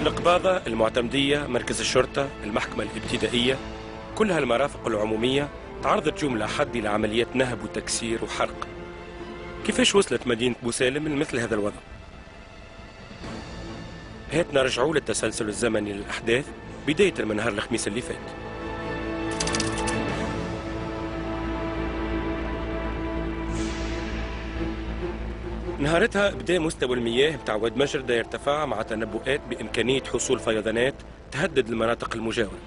القباضة، المعتمدية، مركز الشرطة، المحكمة الابتدائية، كل هالمرافق العمومية تعرضت يوم الأحد إلى عمليات نهب وتكسير وحرق. كيفاش وصلت مدينة بوسالم لمثل هذا الوضع؟ هات نرجعوا للتسلسل الزمني للأحداث بداية من نهار الخميس اللي فات. نهارتها بدا مستوى المياه بتاع واد مجردة يرتفع مع تنبؤات بإمكانية حصول فيضانات تهدد المناطق المجاورة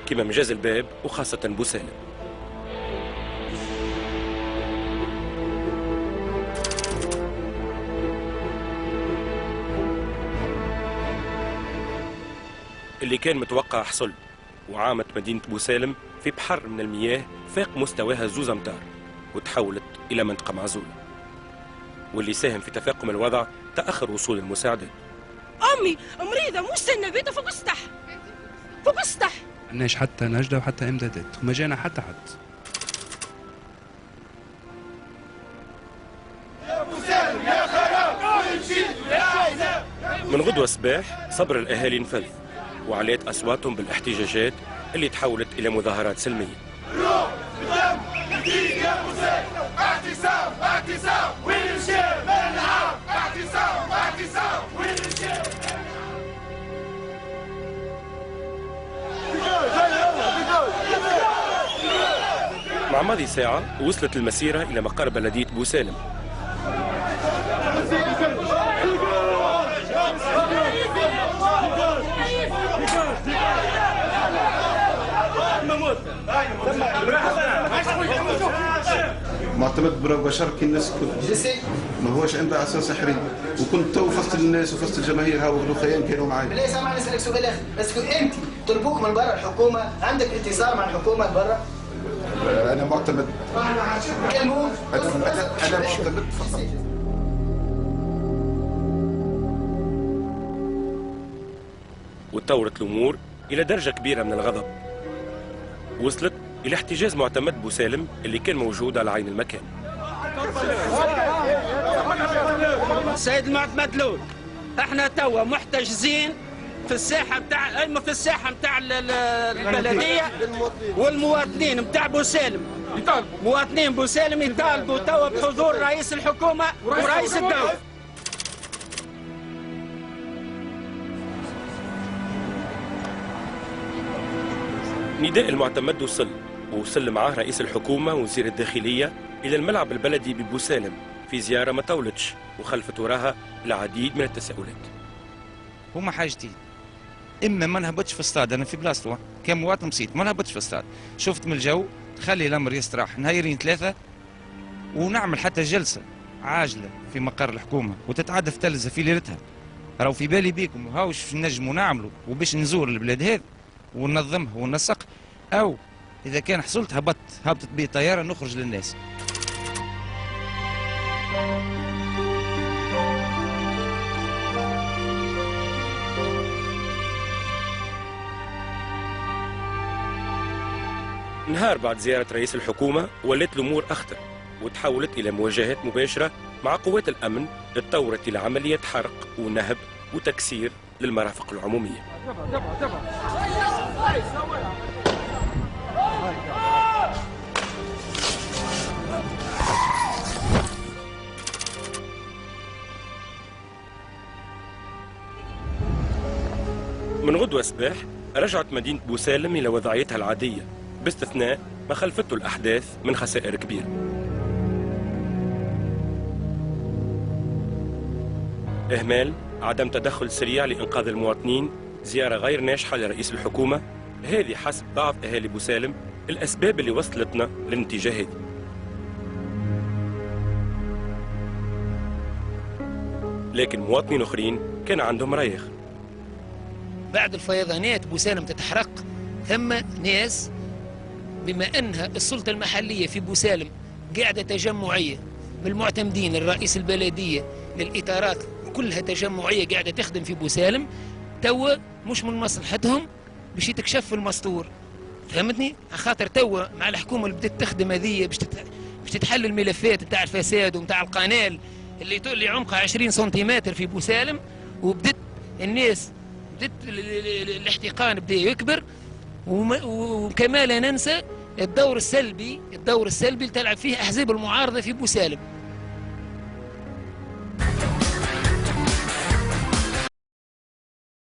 كما مجاز الباب وخاصة بوسالم. اللي كان متوقع حصل، وعامت مدينة بوسالم في بحر من المياه فاق مستواها 2 أمتار وتحولت إلى منطقة معزولة، واللي ساهم في تفاقم الوضع تأخر وصول المساعدات. أمي مريضة مستنى بيتها فوق السطح، فوق السطح. معناش حتى نجدة وحتى إمدادات وما جانا حتى حد. من غدوة صباح صبر الأهالي انفذ وعليت أصواتهم بالاحتجاجات اللي تحولت إلى مظاهرات سلمية. مع ماضي ساعة وصلت المسيرة إلى مقر بلدية بوسالم. معتمد برا بشر كي الناس الكل ما هوش عنده اساس سحري، وكنت تو فصل الناس وفصل الجماهير هاو الاخوان كانوا معايا. لا سامعني نسالك سؤال اخر، بس انت طلبوك من برا الحكومه، عندك اتصال مع الحكومه برا؟ انا معتمد. كلموك؟ انا معتمد فقط. وتطورت الامور الى درجه كبيره من الغضب، وصلت الى احتجاز معتمد بوسالم اللي كان موجود على عين المكان. سيد المعتمد لول، احنا توا محتجزين في الساحه بتاع البلديه، والمواطنين بتاع بوسالم مواطنين بوسالم يطالبوا توا بحضور رئيس الحكومه ورئيس الدوله. نداء المعتمد ووصل معاه رئيس الحكومة ووزير الداخلية إلى الملعب البلدي ببوسالم في زيارة ما طولتش وخلفت وراها العديد من التساؤلات. هما حاجتين، إما ما نهبطش في الصاد، أنا في بلاصتو كمواطن بسيط ما نهبطش في الصاد، شفت من الجو تخلي الأمر يستراح نهايرين 3 ونعمل حتى جلسة عاجلة في مقر الحكومة وتتعدى في تلزة في ليلتها. راهو في بالي بيكم وهاوش نجموا نعملوا وباش نزور البلاد هذه وننظمها وننسقها، أو إذا كان حصلت هبطت بي طيارة نخرج للناس. نهار بعد زيارة رئيس الحكومة ولت الأمور أخطر وتحولت إلى مواجهات مباشرة مع قوات الأمن، تطورت إلى عملية حرق ونهب وتكسير للمرافق العمومية. من غدوة صباح رجعت مدينة بوسالم إلى وضعيتها العادية باستثناء ما خلفته الأحداث من خسائر كبيرة. إهمال، عدم تدخل سريع لإنقاذ المواطنين، زيارة غير ناجحة لرئيس الحكومة، هذه حسب بعض أهالي بوسالم الأسباب اللي وصلتنا للنتيجة هذه. لكن مواطنين أخرين كان عندهم رأي آخر. بعد الفيضانات بوسالم تتحرق، ثم ناس بما أنها السلطة المحلية في بوسالم قاعدة تجمعية بالمعتمدين، الرئيس البلدية للإطارات كلها تجمعية قاعدة تخدم في بوسالم، توا مش من مصلحتهم باش يتكشف المستور، فهمتني؟ خاطر توا مع الحكومة اللي بدات تخدم هذه باش تتحل الملفات نتاع الفساد ونتاع القنال اللي عمقها 20 سنتيمتر في بوسالم، وبدت الناس الاحتقان بدا يكبر، وكما لا ننسى الدور السلبي اللي تلعب فيه احزاب المعارضه في بوسالم.